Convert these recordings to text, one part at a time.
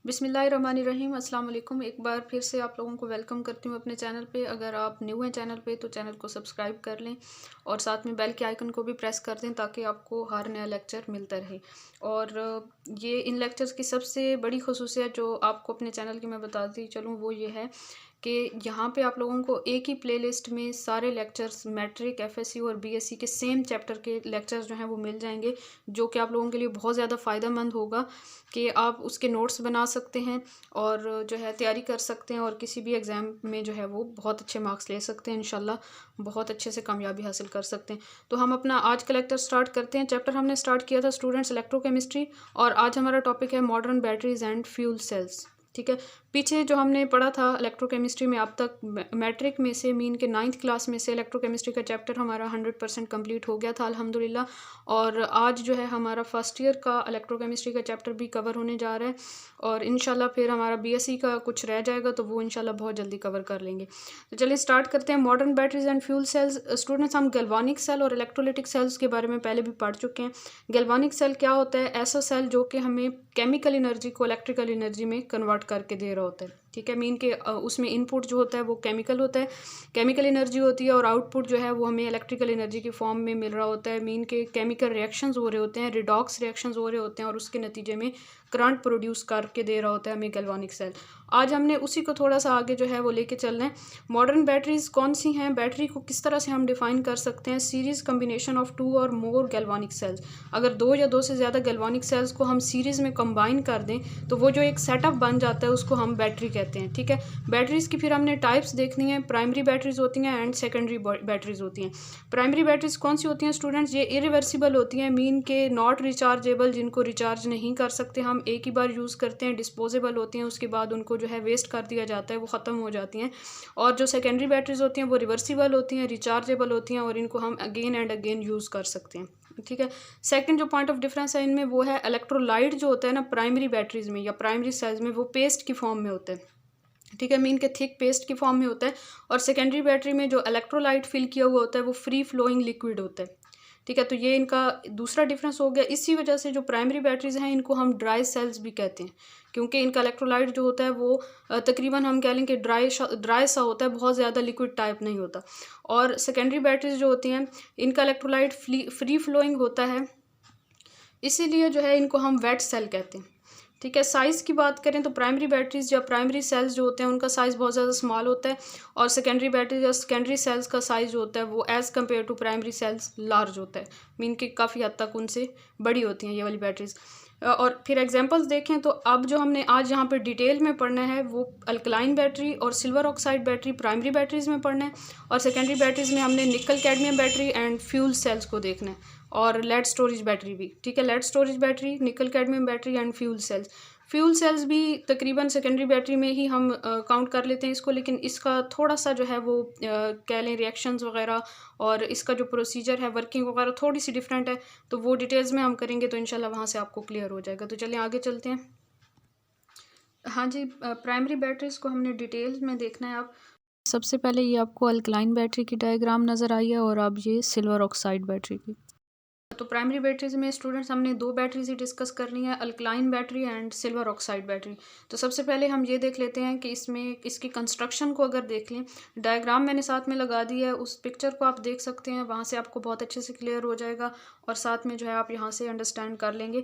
बिस्मिल्लाहिर्रहमानिर्रहीम अस्सलाम वालेकुम। एक बार फिर से आप लोगों को वेलकम करती हूँ अपने चैनल पे। अगर आप न्यू हैं चैनल पे तो चैनल को सब्सक्राइब कर लें और साथ में बेल के आइकन को भी प्रेस कर दें ताकि आपको हर नया लेक्चर मिलता रहे। और ये इन लेक्चर्स की सबसे बड़ी खसूसियत जो आपको अपने चैनल की मैं बताती चलूँ वो ये है कि यहाँ पे आप लोगों को एक ही प्लेलिस्ट में सारे लेक्चर्स मैट्रिक, एफएससी और बीएससी के सेम चैप्टर के लेक्चर्स जो हैं वो मिल जाएंगे, जो कि आप लोगों के लिए बहुत ज़्यादा फ़ायदेमंद होगा कि आप उसके नोट्स बना सकते हैं और जो है तैयारी कर सकते हैं और किसी भी एग्ज़ाम में जो है वो बहुत अच्छे मार्क्स ले सकते हैं। इंशाल्लाह बहुत अच्छे से कामयाबी हासिल कर सकते हैं। तो हम अपना आज का लेक्चर स्टार्ट करते हैं। चैप्टर हमने स्टार्ट किया था स्टूडेंट्स इलेक्ट्रोकेमिस्ट्री और आज हमारा टॉपिक है modern batteries and fuel sales. ठीक है, पीछे जो हमने पढ़ा था इलेक्ट्रोकेमिस्ट्री में अब तक मैट्रिक में से मीन के 9th क्लास में से इलेक्ट्रोकेमिस्ट्री का चैप्टर हमारा 100% कंप्लीट हो गया था अल्हम्दुलिल्लाह। और आज जो है हमारा फर्स्ट ईयर का इलेक्ट्रोकेमिस्ट्री का चैप्टर भी कवर होने जा रहा है और इंशाल्लाह फिर हमारा बीएससी का कुछ रह जाएगा तो वो इंशाल्लाह बहुत जल्दी कवर कर लेंगे। तो चलिए स्टार्ट करते हैं। Modern batteries and fuel sales. Students, हम गैल्वानिक सेल और इलेक्ट्रोलिटिक सेल्स के बारे में पहले भी पढ़ चुके हैं। गैल्वानिक सेल क्या होता है? ऐसा सेल जो कि हमें केमिकल एनर्जी को इलेक्ट्रिकल एनर्जी में कन्वर्ट करके दे रहा होता है। ठीक है, मीन के उसमें इनपुट जो होता है वो केमिकल होता है, केमिकल एनर्जी होती है और आउटपुट जो है वो हमें इलेक्ट्रिकल एनर्जी के फॉर्म में मिल रहा होता है। मीन के केमिकल रिएक्शंस हो रहे होते हैं, रिडॉक्स रिएक्शंस हो रहे होते हैं और उसके नतीजे में करंट प्रोड्यूस करके दे रहा होता है हमें गैल्वानिक सेल। आज हमने उसी को थोड़ा सा आगे जो है वो लेके चलना है। मॉडर्न बैटरीज कौन सी हैं, बैटरी को किस तरह से हम डिफाइन कर सकते हैं? सीरीज कम्बिनेशन ऑफ 2 और मोर गैल्वानिक सेल्स। अगर 2 या 2 से ज़्यादा गैल्वानिक सेल्स को हम सीरीज में कंबाइन कर दें तो वो जो एक सेटअप बन जाता है उसको हम बैटरी कहते हैं। ठीक है, बैटरीज की फिर हमने टाइप्स देखनी है। प्राइमरी बैटरीज होती हैं एंड सेकेंडरी बैटरीज होती हैं। प्राइमरी बैटरीज कौन सी होती हैं स्टूडेंट्स? ये इरिवर्सिबल होती हैं, मीन के नॉट रिचार्जेबल, जिनको रिचार्ज नहीं कर सकते हम, एक ही बार यूज़ करते हैं। डिस्पोजेबल होती हैं, उसके बाद उनको जो है वेस्ट कर दिया जाता है, वो ख़त्म हो जाती हैं। और जो सेकेंडरी बैटरीज होती हैं वो रिवर्सिबल होती हैं, रिचार्जेबल होती हैं और इनको हम अगेन एंड अगेन यूज़ कर सकते हैं। ठीक है, सेकंड जो पॉइंट ऑफ डिफरेंस है इनमें वो है इलेक्ट्रोलाइट जो होता है ना प्राइमरी बैटरीज में या प्राइमरी सेल्स में, वो पेस्ट की फॉर्म में होता है। ठीक है, मीन के थिक पेस्ट की फॉर्म में होता है। और सेकेंडरी बैटरी में जो इलेक्ट्रोलाइट फिल किया हुआ होता है वो फ्री फ्लोइंग लिक्विड होता है। ठीक है, तो ये इनका दूसरा डिफरेंस हो गया। इसी वजह से जो प्राइमरी बैटरीज हैं इनको हम ड्राई सेल्स भी कहते हैं, क्योंकि इनका इलेक्ट्रोलाइट जो होता है वो तकरीबन हम कह लें कि ड्राई सा होता है, बहुत ज़्यादा लिक्विड टाइप नहीं होता। और सेकेंडरी बैटरीज जो होती हैं इनका इलेक्ट्रोलाइट फ्री फ्लोइंग होता है, इसीलिए जो है इनको हम वेट सेल कहते हैं। ठीक है, साइज़ की बात करें तो प्राइमरी बैटरीज या प्राइमरी सेल्स जो होते हैं उनका साइज़ बहुत ज़्यादा स्मॉल होता है और सेकेंडरी बैटरीज या सेकेंडरी सेल्स का साइज़ जो होता है वो as compare to primary cells large होता है, मीन कि काफ़ी हद तक उनसे बड़ी होती हैं ये वाली बैटरीज। और फिर एग्जांपल्स देखें तो अब जो हमने आज यहाँ पर डिटेल में पढ़ना है वो अल्कलाइन बैटरी और silver oxide battery primary batteries में पढ़ना है और सेकेंडरी बैटरीज में हमने निकल cadmium battery and fuel sales को देखना है और लेड स्टोरेज बैटरी भी। ठीक है, lead storage battery, nickel cadmium battery and fuel cells. Fuel cells भी तकरीबन सेकेंडरी बैटरी में ही हम काउंट कर लेते हैं इसको, लेकिन इसका थोड़ा सा जो है वो कह लें रिएक्शंस वगैरह और इसका जो प्रोसीजर है वर्किंग वगैरह थोड़ी सी डिफरेंट है, तो वो डिटेल्स में हम करेंगे तो इंशाल्लाह वहाँ से आपको क्लियर हो जाएगा। तो चलिए आगे चलते हैं। हाँ जी, प्राइमरी बैटरीज को हमने डिटेल्स में देखना है। आप सबसे पहले ये आपको अल्कलाइन बैटरी की डायग्राम नज़र आई है और अब ये सिल्वर ऑक्साइड बैटरी की। तो प्राइमरी बैटरीज में स्टूडेंट्स हमने 2 बैटरीज ही डिस्कस करनी है, alkaline battery and silver oxide battery. तो सबसे पहले हम ये देख लेते हैं कि इसमें इसकी कंस्ट्रक्शन को अगर देख लें, डायग्राम मैंने साथ में लगा दी है, उस पिक्चर को आप देख सकते हैं, वहाँ से आपको बहुत अच्छे से क्लियर हो जाएगा और साथ में जो है आप यहाँ से अंडरस्टैंड कर लेंगे।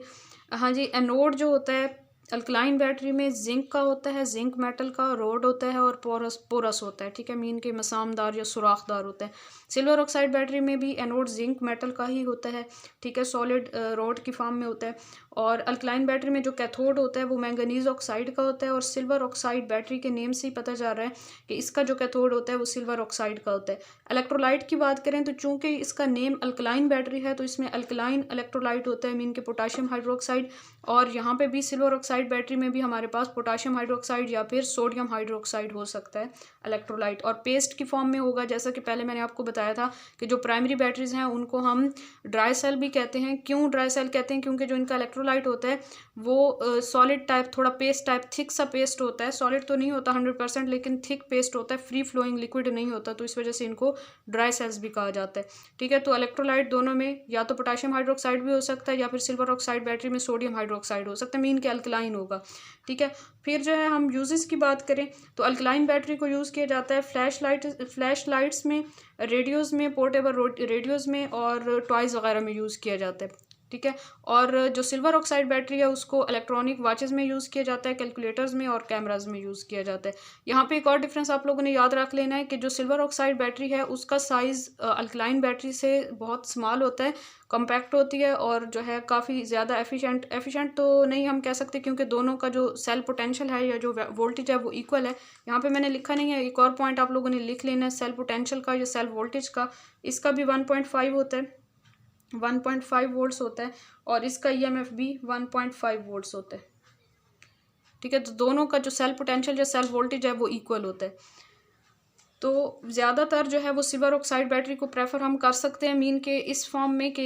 हाँ जी, एनोड जो होता है अल्कलाइन बैटरी में जिंक का होता है, जिंक मेटल का रोड होता है और पोरस होता है। ठीक है, मीन के मसामदार या सुराखदार होता है। सिल्वर ऑक्साइड बैटरी में भी एनोड जिंक मेटल का ही होता है। ठीक है, सॉलिड रोड की फॉर्म में होता है। और अल्कलाइन बैटरी में जो कैथोड होता है वो मैंगनीज ऑक्साइड का होता है और सिल्वर ऑक्साइड बैटरी के नेम से ही पता जा रहा है कि इसका जो कैथोड होता है वो सिल्वर ऑक्साइड का होता है। इलेक्ट्रोलाइट की बात करें तो चूंकि इसका नेम अल्कलाइन बैटरी है तो इसमें अल्कलाइन इलेक्ट्रोलाइट होता है, मीन के पोटाशियम हाइड्रोक्साइड। और यहाँ पे भी सिल्वर ऑक्साइड बैटरी में भी हमारे पास पोटाशियम हाइड्रोक्साइड या फिर सोडियम हाइड्रोक्साइड हो सकता है इलेक्ट्रोलाइट, और पेस्ट की फॉर्म में होगा। जैसा कि पहले मैंने आपको बताया था कि जो प्राइमरी बैटरीज हैं उनको हम ड्राई सेल भी कहते हैं। क्यों ड्राई सेल कहते हैं? क्योंकि जो इनका इलेक्ट्रोलाइट इलेक्ट्रोलाइट होता है वो सॉलिड टाइप, थोड़ा पेस्ट टाइप, थिक सा पेस्ट होता है, सॉलिड तो नहीं होता 100% लेकिन थिक पेस्ट होता है, फ्री फ्लोइंग लिक्विड नहीं होता, तो इस वजह से इनको ड्राई सेल्स भी कहा जाता है। ठीक है, तो इलेक्ट्रोलाइट दोनों में या तो पोटेशियम हाइड्रोक्साइड भी हो सकता है या फिर सिल्वर ऑक्साइड बैटरी में सोडियम हाइड्रोक्साइड हो सकता है, मीन के अल्कलाइन होगा। ठीक है, फिर जो है हम यूजेस की बात करें तो अल्कलाइन बैटरी को यूज़ किया जाता है फ्लैश लाइट्स में, रेडियोज़ में, पोर्टेबल रेडियोज़ में और टॉयज़ वगैरह में यूज़ किया जाता है। ठीक है, और जो सिल्वर ऑक्साइड बैटरी है उसको इलेक्ट्रॉनिक वॉचेस में यूज़ किया जाता है, कैलकुलेटर्स में और कैमराज में यूज़ किया जाता है। यहाँ पे एक और डिफरेंस आप लोगों ने याद रख लेना है कि जो सिल्वर ऑक्साइड बैटरी है उसका साइज़ अल्कलाइन बैटरी से बहुत स्मॉल होता है, कॉम्पैक्ट होती है और जो है काफ़ी ज़्यादा एफिशिएंट तो नहीं हम कह सकते क्योंकि दोनों का जो सेल पोटेंशियल है या जो वोल्टेज है वो इक्वल है। यहाँ पे मैंने लिखा नहीं है, एक और पॉइंट आप लोगों ने लिख लेना है, सेल पोटेंशियल का या सेल वोल्टेज का, इसका भी 1.5 होता है, 1.5 वोल्ट्स होता है और इसका ईएमएफ भी 1.5 वोल्ट्स होता है। ठीक है, तो दोनों का जो सेल पोटेंशियल या सेल वोल्टेज है वो इक्वल होता है। तो ज़्यादातर जो है वो सिल्वर ऑक्साइड बैटरी को प्रेफर हम कर सकते हैं मीन के इस फॉर्म में कि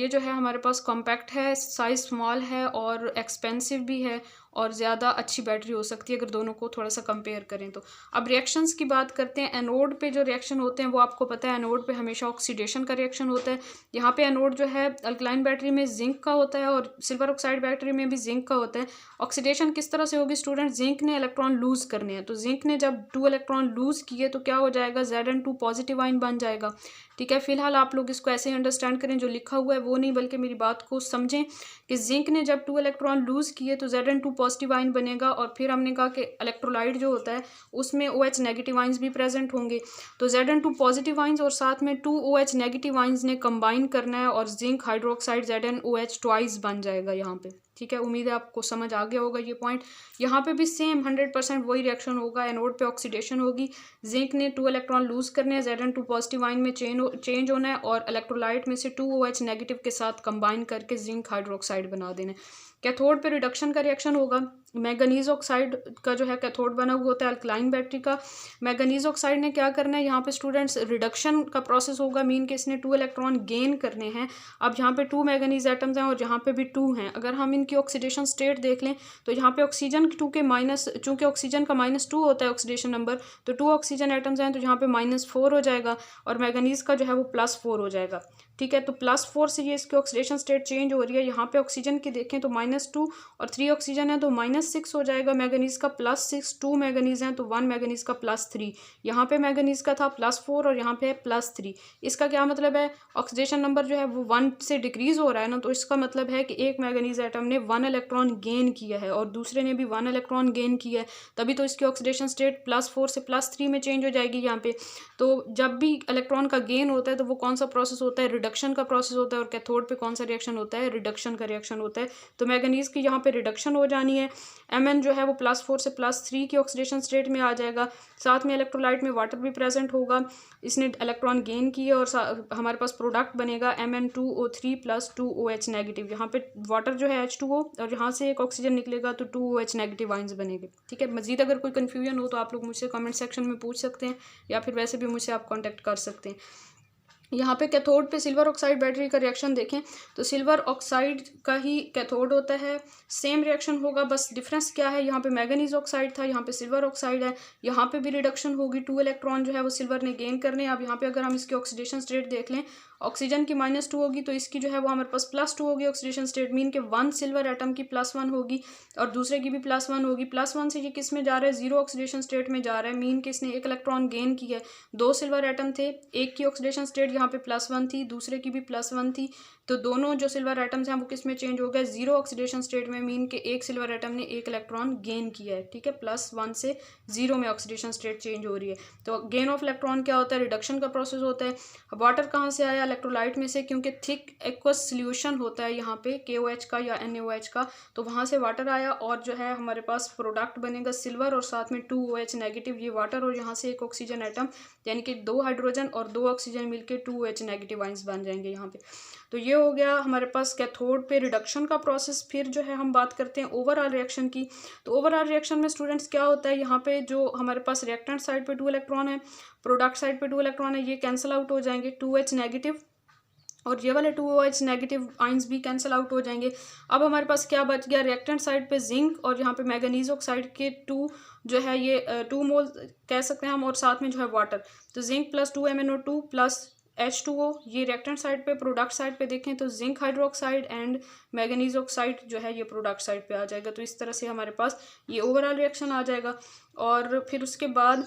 ये जो है हमारे पास कॉम्पैक्ट है, साइज़ स्मॉल है और एक्सपेंसिव भी है और ज़्यादा अच्छी बैटरी हो सकती है अगर दोनों को थोड़ा सा कंपेयर करें तो। अब रिएक्शंस की बात करते हैं। एनोड पे जो रिएक्शन होते हैं वो आपको पता है, एनोड पे हमेशा ऑक्सीडेशन का रिएक्शन होता है। यहाँ पे एनोड जो है अल्कलाइन बैटरी में जिंक का होता है और सिल्वर ऑक्साइड बैटरी में भी जिंक का होता है। ऑक्सीडेशन किस तरह से होगी स्टूडेंट, जिंक ने इलेक्ट्रॉन लूज करने हैं, तो जिंक ने जब 2 इलेक्ट्रॉन लूज किए तो क्या हो जाएगा, Zn2 पॉजिटिव आयन बन जाएगा। ठीक है, फिलहाल आप लोग इसको ऐसे ही अंडरस्टैंड करें, जो लिखा हुआ है वो नहीं बल्कि मेरी बात को समझें कि जिंक ने जब 2 इलेक्ट्रॉन लूज किए तो Zn2 पॉजिटिव आयन बनेगा और फिर हमने कहा कि इलेक्ट्रोलाइट जो होता है उसमें OH नेगेटिव आयंस भी प्रेजेंट होंगे, तो Zn2 पॉजिटिव आयंस और साथ में 2 OH नेगेटिव आयंस ने कंबाइन करना है और जिंक हाइड्रोक्साइड ZnOH ट्वाइस बन जाएगा यहाँ पे। ठीक है, उम्मीद है आपको समझ आ गया होगा ये पॉइंट। यहाँ पे भी सेम 100% वही रिएक्शन होगा, एनोड पे ऑक्सीडेशन होगी, जिंक ने 2 इलेक्ट्रॉन लूज करने हैं, Zn2 पॉजिटिव आयन में चेंज होना है और इलेक्ट्रोलाइट में से 2 OH नेगेटिव के साथ कंबाइन करके जिंक हाइड्रोक्साइड बना देना है। कैथोड पे रिडक्शन का रिएक्शन होगा, मैंगनीज ऑक्साइड का जो है कैथोड बना हुआ होता है अल्कलाइन बैटरी का। मैंगनीज ऑक्साइड ने क्या करना है, यहाँ पे स्टूडेंट्स रिडक्शन का प्रोसेस होगा, मीन के इसने 2 इलेक्ट्रॉन गेन करने हैं। अब यहाँ पे 2 मैंगनीज एटम्स हैं और यहाँ पे भी 2 हैं। अगर हम इनकी ऑक्सीडेशन स्टेट देख लें तो यहाँ पे ऑक्सीजन 2 के माइनस, चूँकि ऑक्सीजन का -2 होता है ऑक्सीडेशन नंबर, तो 2 ऑक्सीजन एटम्स हैं तो यहाँ पे -4 हो जाएगा और मैंगनीज का जो है वो +4 हो जाएगा। ठीक है, तो +4 से ये इसकी ऑक्सीडेशन स्टेट चेंज हो रही है। यहाँ पे ऑक्सीजन की देखें तो -2 और 3 ऑक्सीजन है तो -6 हो जाएगा, मैंगनीज का +6, 2 मैंगनीज हैं तो 1 मैंगनीज का +3। यहाँ पे मैंगनीज का था +4 और यहाँ पे है +3। इसका क्या मतलब है, ऑक्सीडेशन नंबर जो है वो 1 से डिक्रीज हो रहा है ना, तो इसका मतलब है कि एक मैंगनीज एटम ने 1 इलेक्ट्रॉन गेन किया है और दूसरे ने भी 1 इलेक्ट्रॉन गेन किया है, तभी तो इसकी ऑक्सीडेशन स्टेट +4 से +3 में चेंज हो जाएगी यहाँ पे। तो जब भी इलेक्ट्रॉन का गेन होता है तो वो कौन सा प्रोसेस होता है, रिडक्शन का प्रोसेस होता है, और कैथोड पे कौन सा रिएक्शन होता है, रिडक्शन का रिएक्शन होता है। तो मैंगनीज की यहाँ पे रिडक्शन हो जानी है, Mn जो है वो +4 से +3 की ऑक्सीडेशन स्टेट में आ जाएगा। साथ में इलेक्ट्रोलाइट में वाटर भी प्रेजेंट होगा, इसने इलेक्ट्रॉन गेन किए और हमारे पास प्रोडक्ट बनेगा Mn2O3 + 2 OH नेगेटिव। यहाँ पे वाटर जो है H2O और यहाँ से एक ऑक्सीजन निकलेगा तो 2 OH नेगेटिव आइंस बनेंगे। ठीक है, मजीद अगर कोई कन्फ्यूजन हो तो आप लोग मुझसे कमेंट सेक्शन में पूछ सकते हैं या फिर वैसे भी मुझसे आप कॉन्टैक्ट कर सकते हैं। यहाँ पे कैथोड पे सिल्वर ऑक्साइड बैटरी का रिएक्शन देखें तो सिल्वर ऑक्साइड का ही कैथोड होता है, सेम रिएक्शन होगा, बस डिफरेंस क्या है, यहाँ पे मैंगनीज ऑक्साइड था, यहाँ पे सिल्वर ऑक्साइड है। यहाँ पे भी रिडक्शन होगी, 2 इलेक्ट्रॉन जो है वो सिल्वर ने गेन करने हैं। अब यहाँ पे अगर हम इसकी ऑक्सीडेशन स्टेट देख लें, ऑक्सीजन की -2 होगी तो इसकी जो है वो हमारे पास +2 होगी ऑक्सीडेशन स्टेट, मीन के 1 सिल्वर एटम की +1 होगी और दूसरे की भी +1 होगी। +1 से ये किस में जा रहा है, 0 ऑक्सीडेशन स्टेट में जा रहा है, मीन के इसने 1 इलेक्ट्रॉन गेन किया है। 2 सिल्वर एटम थे, एक की ऑक्सीडेशन स्टेट यहाँ पे +1 थी, दूसरे की भी +1 थी, तो दोनों जो सिल्वर एटम्स हैं वो किस में चेंज हो गए, 0 ऑक्सीडेशन स्टेट में, मीन के एक सिल्वर एटम ने 1 इलेक्ट्रॉन गेन किया है। ठीक है, +1 से 0 में ऑक्सीडेशन स्टेट चेंज हो रही है। तो गेन ऑफ इलेक्ट्रॉन क्या होता है, रिडक्शन का प्रोसेस होता है। वाटर कहाँ से आया, इलेक्ट्रोलाइट में से, क्योंकि थिक एक्वस सोल्यूशन होता है यहाँ पे KOH का या NaOH का, तो वहाँ से वाटर आया और जो है हमारे पास प्रोडक्ट बनेगा सिल्वर और साथ में 2 OH नेगेटिव, ये वाटर और यहाँ से एक ऑक्सीजन एटम, यानी कि 2 हाइड्रोजन और 2 ऑक्सीजन मिलके 2 OH नेगेटिव आइंस बन जाएंगे यहाँ पे। तो ये हो गया हमारे पास कैथोड पे रिडक्शन का प्रोसेस। फिर जो है हम बात करते हैं ओवरऑल रिएक्शन की। तो ओवरऑल रिएक्शन में स्टूडेंट्स क्या होता है, यहाँ पे जो हमारे पास रिएक्टेंट साइड पे 2 इलेक्ट्रॉन है, प्रोडक्ट साइड पे 2 इलेक्ट्रॉन है, ये कैंसिल आउट हो जाएंगे, 2H नेगेटिव और ये वाले 2OH नेगेटिव आइंस भी कैंसिल आउट हो जाएंगे। अब हमारे पास क्या बच गया, रिएक्टेंट साइड पे जिंक और यहाँ पे मैंगनीज ऑक्साइड के 2 जो है ये 2 मोल कह सकते हैं हम, और साथ में जो है वाटर। तो zinc plus 2MnO2 plus H2O, ये रिएक्टेंट साइड पे। प्रोडक्ट साइड पे देखें तो zinc hydroxide and manganese oxide जो है ये प्रोडक्ट साइड पे आ जाएगा। तो इस तरह से हमारे पास ये ओवरऑल रिएक्शन आ जाएगा। और फिर उसके बाद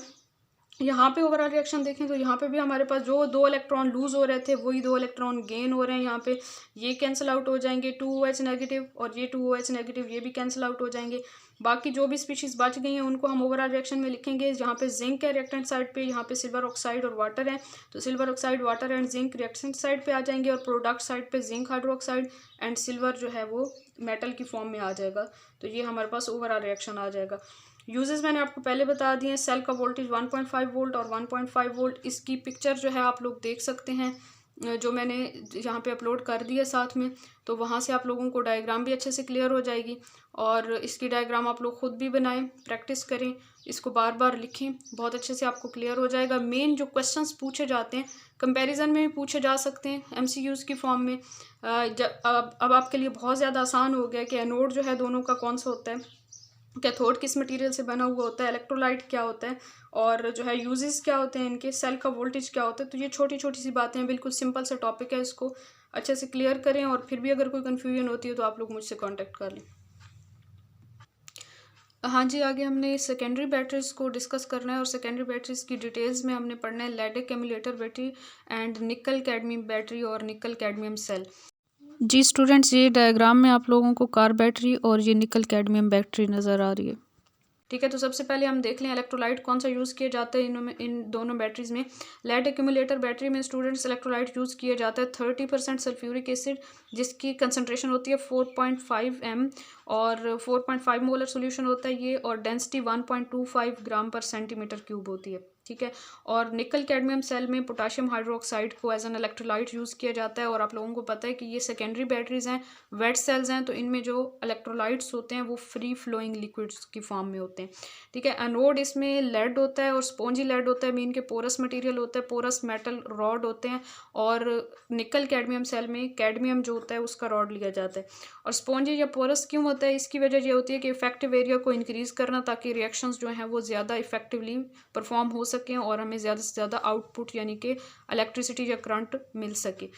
यहाँ पे ओवरऑल रिएक्शन देखें तो यहाँ पे भी हमारे पास जो 2 इलेक्ट्रॉन लूज हो रहे थे वही 2 इलेक्ट्रॉन गेन हो रहे हैं। यहाँ पे ये कैंसिल आउट हो जाएंगे, 2OH नेगेटिव और ये 2OH नेगेटिव ये भी कैंसिल आउट हो जाएंगे। बाकी जो भी स्पीशीज बच गई हैं उनको हम ओवरऑल रिएक्शन में लिखेंगे। यहाँ पे जिंक है रिएक्टेंट साइड पे, यहाँ पे सिल्वर ऑक्साइड और वाटर है, तो silver oxide water and zinc reactant side पे आ जाएंगे, और प्रोडक्ट साइड पे जिंक हाइड्रोक्साइड एंड सिल्वर जो है वो मेटल की फॉर्म में आ जाएगा। तो ये हमारे पास ओवरऑल रिएक्शन आ जाएगा। यूजेस मैंने आपको पहले बता दिए हैं। सेल का वोल्टेज 1.5 वोल्ट और 1.5 वोल्ट, इसकी पिक्चर जो है आप लोग देख सकते हैं जो मैंने यहाँ पे अपलोड कर दी है साथ में, तो वहाँ से आप लोगों को डायग्राम भी अच्छे से क्लियर हो जाएगी। और इसकी डायग्राम आप लोग खुद भी बनाएं, प्रैक्टिस करें, इसको बार बार लिखें, बहुत अच्छे से आपको क्लियर हो जाएगा। मेन जो क्वेश्चंस पूछे जाते हैं कंपैरिजन में भी पूछे जा सकते हैं MCQs की फॉर्म में। अब आपके लिए बहुत ज़्यादा आसान हो गया कि एनोड जो है दोनों का कौन सा होता है, कैथोड किस मटेरियल से बना हुआ होता है, इलेक्ट्रोलाइट क्या होता है, और जो है यूजेस क्या होते हैं इनके, सेल का वोल्टेज क्या होता है। तो ये छोटी छोटी सी बातें हैं, बिल्कुल सिंपल सा टॉपिक है, इसको अच्छे से क्लियर करें। और फिर भी अगर कोई कन्फ्यूजन होती है तो आप लोग मुझसे कांटेक्ट कर लें। हाँ जी, आगे हमने सेकेंडरी बैटरीज को डिस्कस करना है, और सेकेंडरी बैटरीज की डिटेल्स में हमने पढ़ना है lead accumulator battery and nickel cadmium battery और निकल कैडमियम सेल। जी स्टूडेंट्स, ये डायग्राम में आप लोगों को कार बैटरी और ये निकल कैडमियम बैटरी नज़र आ रही है। ठीक है, तो सबसे पहले हम देख लें इलेक्ट्रोलाइट कौन सा यूज़ किया जाता है इनमें, इन दोनों बैटरीज में। लेड एक्यूमुलेटर बैटरी में स्टूडेंट्स इलेक्ट्रोलाइट यूज़ किया जाता है 30% सल्फ्यूरिक एसिड, जिसकी कंसनट्रेशन होती है 4.5 m और 4.5 मोलर सोल्यूशन होता है ये, और डेंसिटी 1.25 ग्राम पर सेंटीमीटर क्यूब होती है। ठीक है, और निकल कैडमियम सेल में पोटाशियम हाइड्रोक्साइड को एज एन इलेक्ट्रोलाइट यूज़ किया जाता है। और आप लोगों को पता है कि ये सेकेंडरी बैटरीज हैं, वेट सेल्स हैं, तो इनमें जो इलेक्ट्रोलाइट्स होते हैं वो फ्री फ्लोइंग लिक्विड्स की फॉर्म में होते हैं। ठीक है, एनोड इसमें लेड होता है और स्पॉन्जी लेड होता है, मीन के पोरस मटेरियल होता है, पोरस मेटल रॉड होते हैं। और निकल कैडमियम सेल में कैडमियम जो होता है उसका रॉड लिया जाता है। और स्पॉन्जी या पोरस क्यों होता है, इसकी वजह ये होती है कि इफेक्टिव एरिया को इंक्रीज़ करना, ताकि रिएक्शंस जो हैं वो ज़्यादा इफेक्टिवली परफॉर्म हो सकें और हमें ज़्यादा से ज़्यादा आउटपुट यानी कि इलेक्ट्रिसिटी या करंट मिल सके।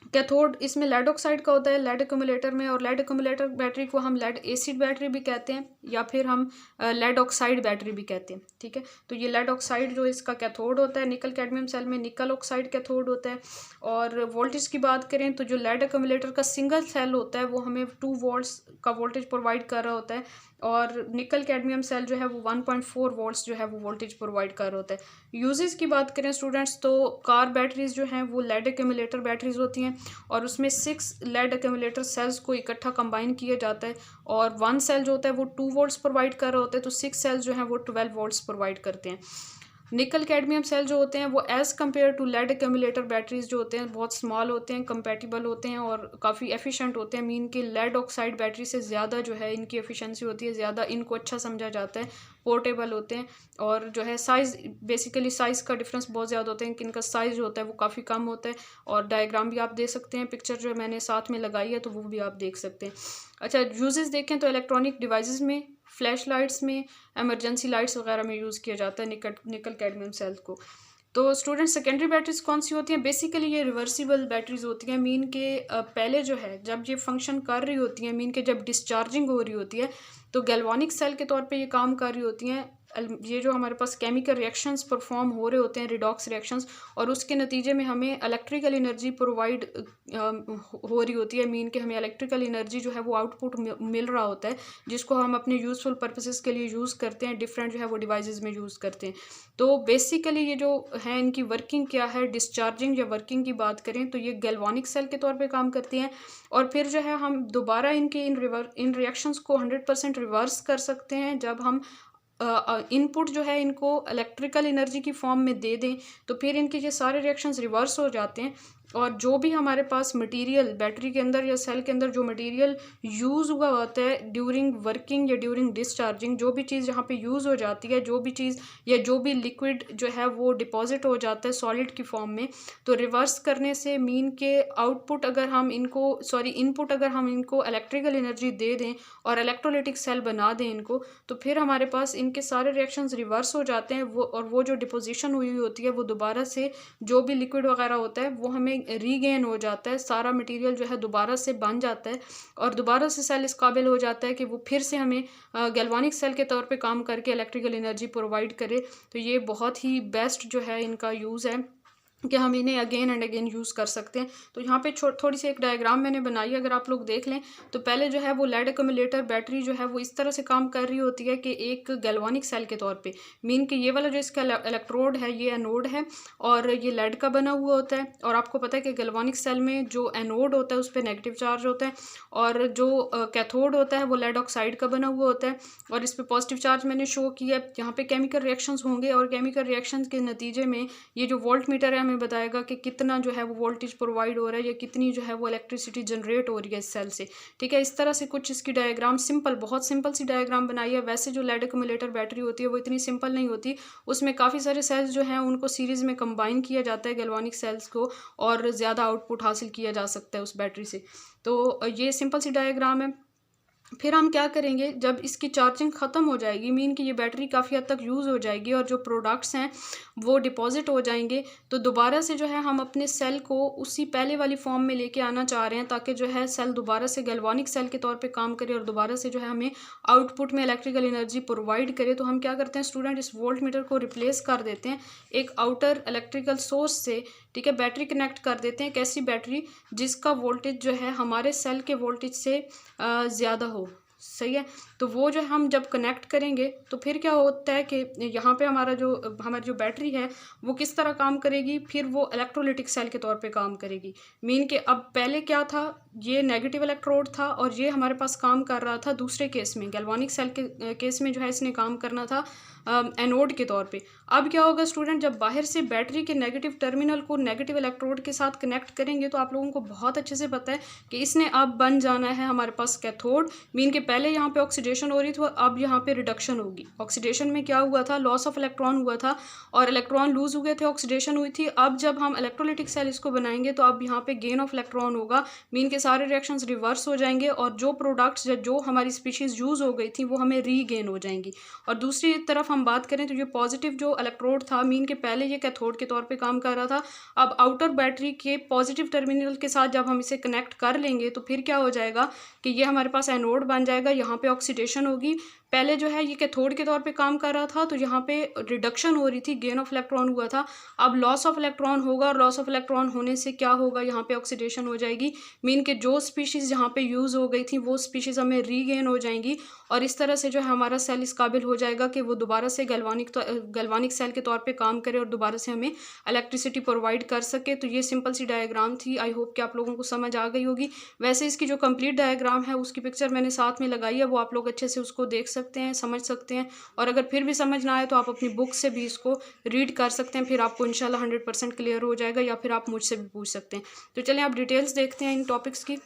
कैथोड इसमें लेड ऑक्साइड का होता है लेड एक्यूमुलेटर में, और लेड एक्यूमुलेटर बैटरी को हम लेड एसिड बैटरी भी कहते हैं या फिर हम लेड ऑक्साइड बैटरी भी कहते हैं। ठीक है, तो ये लेड ऑक्साइड जो इसका कैथोड होता है, निकल कैडमियम सेल में निकल ऑक्साइड कैथोड होता है। और वोल्टेज की बात करें तो जो लेड एक्यूमुलेटर का सिंगल सेल होता है वो हमें 2 वोल्ट्स का वोल्टेज प्रोवाइड कर रहा होता है, और निकल कैडमियम सेल जो है वो 1.4 वोल्ट्स जो है वो वोल्टेज प्रोवाइड कर रहा होता है। यूजेस की बात करें स्टूडेंट्स तो कार बैटरीज जो हैं वो लेड एक्यूमुलेटर बैटरीज होती हैं, और उसमें 6 लेड एक्यूमुलेटर सेल्स को इकट्ठा कंबाइन किया जाता है, और 1 सेल जो होता है वो 2 वोल्ट्स प्रोवाइड कर रहा होता है, तो 6 सेल्स जो हैं वो 12 वोल्ट्स प्रोवाइड करते हैं। निकल कैडमियम सेल जो होते हैं वो as compare to lead accumulator batteries जो होते हैं बहुत स्मॉल होते हैं, कंपैटिबल होते हैं और काफ़ी एफिशिएंट होते हैं। मीन कि लेड ऑक्साइड बैटरी से ज़्यादा जो है इनकी एफिशिएंसी होती है, ज़्यादा इनको अच्छा समझा जाता है, पोर्टेबल होते हैं। और जो है साइज़, बेसिकली साइज़ का डिफरेंस बहुत ज़्यादा होता है, कि इनका साइज़ जो होता है वो काफ़ी कम होता है। और डायग्राम भी आप दे सकते हैं, पिक्चर जो मैंने साथ में लगाई है तो वो भी आप देख सकते हैं। अच्छा, यूजेस देखें तो इलेक्ट्रॉनिक डिवाइसेस में, फ्लैश लाइट्स में, एमरजेंसी लाइट्स वगैरह में यूज़ किया जाता है निकल कैडमियम सेल को। तो स्टूडेंट सेकेंडरी बैटरीज कौन सी होती हैं? बेसिकली ये रिवर्सिबल बैटरीज होती हैं, मीन के पहले जो है जब ये फंक्शन कर रही होती हैं, मीन के जब डिस्चार्जिंग हो रही होती है तो गैल्वानिक सेल के तौर पे ये काम कर रही होती हैं। ये जो हमारे पास केमिकल रिएक्शंस परफॉर्म हो रहे होते हैं, रिडॉक्स रिएक्शंस, और उसके नतीजे में हमें इलेक्ट्रिकल एनर्जी प्रोवाइड हो रही होती है, मीन कि हमें इलेक्ट्रिकल एनर्जी जो है वो आउटपुट मिल रहा होता है, जिसको हम अपने यूज़फुल पर्पसेस के लिए यूज़ करते हैं, डिफरेंट जो है वो डिवाइसेस में यूज़ करते हैं। तो बेसिकली ये जो है इनकी वर्किंग क्या है, डिस्चार्जिंग या वर्किंग की बात करें तो ये गैल्वानिक सेल के तौर पे काम करती हैं। और फिर जो है हम दोबारा इनके इन रिएक्शंस को 100% रिवर्स कर सकते हैं जब हम इनपुट जो है इनको इलेक्ट्रिकल एनर्जी की फॉर्म में दे दें, तो फिर इनके ये सारे रिएक्शंस रिवर्स हो जाते हैं और जो भी हमारे पास मटेरियल बैटरी के अंदर या सेल के अंदर जो मटेरियल यूज़ हुआ होता है ड्यूरिंग वर्किंग या ड्यूरिंग डिस्चार्जिंग, जो भी चीज़ यहाँ पे यूज़ हो जाती है, जो भी चीज़ या जो भी लिक्विड जो है वो डिपॉजिट हो जाता है सॉलिड की फॉर्म में, तो रिवर्स करने से मीन के आउटपुट अगर हम इनको इनपुट अगर हम इनको इलेक्ट्रिकल एनर्जी दे दें और इलेक्ट्रोलाइटिक सेल बना दें इनको, तो फिर हमारे पास इनके सारे रिएक्शंस रिवर्स हो जाते हैं वो जो डिपोजिशन हुई होती है वो दोबारा से जो भी लिक्विड वगैरह होता है वो हमें रीगेन हो जाता है, सारा मटेरियल जो है दोबारा से बन जाता है और दोबारा से सेल इस काबिल हो जाता है कि वो फिर से हमें गैल्वानिक सेल के तौर पे काम करके इलेक्ट्रिकल एनर्जी प्रोवाइड करे। तो ये बहुत ही बेस्ट जो है इनका यूज़ है कि हम इन्हें अगेन एंड अगेन यूज़ कर सकते हैं। तो यहाँ पे थोड़ी सी एक डायग्राम मैंने बनाई है, अगर आप लोग देख लें तो पहले जो है वो लेड एक्यूमुलेटर बैटरी जो है वो इस तरह से काम कर रही होती है कि एक गैल्वानिक सेल के तौर पे, मीन कि ये वाला जो इसका इलेक्ट्रोड है ये एनोड है और ये लेड का बना हुआ होता है। और आपको पता है कि गैल्वानिक सेल में जो एनोड होता है उस पर नेगेटिव चार्ज होता है और जो कैथोड होता है वो लेड ऑक्साइड का बना हुआ होता है और इस पर पॉजिटिव चार्ज मैंने शो किया है। यहाँ पे केमिकल रिएक्शंस होंगे और केमिकल रिएक्शंस के नतीजे में ये जो वोल्ट मीटर है हमें बताएगा कि कितना जो है वो वोल्टेज प्रोवाइड हो रहा है या कितनी जो है वो इलेक्ट्रिसिटी जनरेट हो रही है इस सेल से। ठीक है, इस तरह से कुछ इसकी डायग्राम बहुत सिंपल सी डायग्राम बनाई है। वैसे जो लेड एक्यूमुलेटर बैटरी होती है वो इतनी सिंपल नहीं होती, उसमें काफ़ी सारे सेल्स जो हैं उनको सीरीज़ में कंबाइन किया जाता है गैल्वानिक सेल्स को और ज़्यादा आउटपुट हासिल किया जा सकता है उस बैटरी से। तो ये सिंपल सी डायग्राम है। फिर हम क्या करेंगे, जब इसकी चार्जिंग ख़त्म हो जाएगी, मीन कि ये बैटरी काफ़ी हद तक यूज़ हो जाएगी और जो प्रोडक्ट्स हैं वो डिपॉजिट हो जाएंगे, तो दोबारा से जो है हम अपने सेल को उसी पहले वाली फॉर्म में लेके आना चाह रहे हैं ताकि जो है सेल दोबारा से गैल्वानिक सेल के तौर पे काम करे और दोबारा से जो है हमें आउटपुट में इलेक्ट्रिकल एनर्जी प्रोवाइड करे। तो हम क्या करते हैं स्टूडेंट, इस वोल्ट मीटर को रिप्लेस कर देते हैं एक आउटर इलेक्ट्रिकल सोर्स से। ठीक है, बैटरी कनेक्ट कर देते हैं, कैसी बैटरी, जिसका वोल्टेज जो है हमारे सेल के वोल्टेज से ज़्यादा हो। सही है, तो वो जो हम जब कनेक्ट करेंगे तो फिर क्या होता है कि यहाँ पे हमारी जो बैटरी है वो किस तरह काम करेगी, फिर वो इलेक्ट्रोलाइटिक सेल के तौर पे काम करेगी। मीन कि अब पहले क्या था, ये नेगेटिव इलेक्ट्रोड था और ये हमारे पास काम कर रहा था दूसरे केस में, गैल्वानिक सेल के केस में जो है इसने काम करना था एनोड के तौर पे। अब क्या होगा स्टूडेंट, जब बाहर से बैटरी के नेगेटिव टर्मिनल को नेगेटिव इलेक्ट्रोड के साथ कनेक्ट करेंगे तो आप लोगों को बहुत अच्छे से पता है कि इसने अब बन जाना है हमारे पास कैथोड। मीन के पहले यहाँ पे ऑक्सीडेशन हो रही थी, अब यहाँ पे रिडक्शन होगी। ऑक्सीडेशन में क्या हुआ था, लॉस ऑफ इलेक्ट्रॉन हुआ था और इलेक्ट्रॉन लूज हुए थे, ऑक्सीडेशन हुई थी। अब जब हम इलेक्ट्रोलाइटिक सेल इसको बनाएंगे तो अब यहाँ पे गेन ऑफ इलेक्ट्रॉन होगा, मीन के सारे रिएक्शंस रिवर्स हो जाएंगे और जो प्रोडक्ट्स जो हमारी स्पीशीज यूज हो गई थी वो हमें रीगेन हो जाएंगी। और दूसरी तरफ हम बात करें तो ये पॉजिटिव जो इलेक्ट्रोड था, मीन के पहले ये कैथोड के तौर पे काम कर रहा था, अब आउटर बैटरी के पॉजिटिव टर्मिनल के साथ जब हम इसे कनेक्ट कर लेंगे तो फिर क्या हो जाएगा कि ये हमारे पास एनोड बन जाएगा। यहाँ पे ऑक्सीडेशन होगी, पहले जो है ये कैथोड के तौर पे काम कर रहा था तो यहाँ पे रिडक्शन हो रही थी, गेन ऑफ इलेक्ट्रॉन हुआ था, अब लॉस ऑफ इलेक्ट्रॉन होगा और लॉस ऑफ इलेक्ट्रॉन होने से क्या होगा, यहाँ पे ऑक्सीडेशन हो जाएगी। मीन के जो स्पीशीज़ यहाँ पे यूज़ हो गई थी वो स्पीशीज़ हमें रीगेन हो जाएंगी और इस तरह से जो है हमारा सेल इस काबिल हो जाएगा कि वो दोबारा से गैल्वानिक सेल के तौर पे काम करे और दोबारा से हमें इलेक्ट्रिसिटी प्रोवाइड कर सके। तो ये सिंपल सी डायग्राम थी, आई होप कि आप लोगों को समझ आ गई होगी। वैसे इसकी जो कंप्लीट डायग्राम है उसकी पिक्चर मैंने साथ में लगाई है, वो आप लोग अच्छे से उसको देख सकते हैं, समझ सकते हैं और अगर फिर भी समझ ना आए तो आप अपनी बुक से भी इसको रीड कर सकते हैं, फिर आपको इंशाल्लाह 100% क्लियर हो जाएगा या फिर आप मुझसे भी पूछ सकते हैं। तो चलें आप डिटेल्स देखते हैं इन टॉपिक्स की।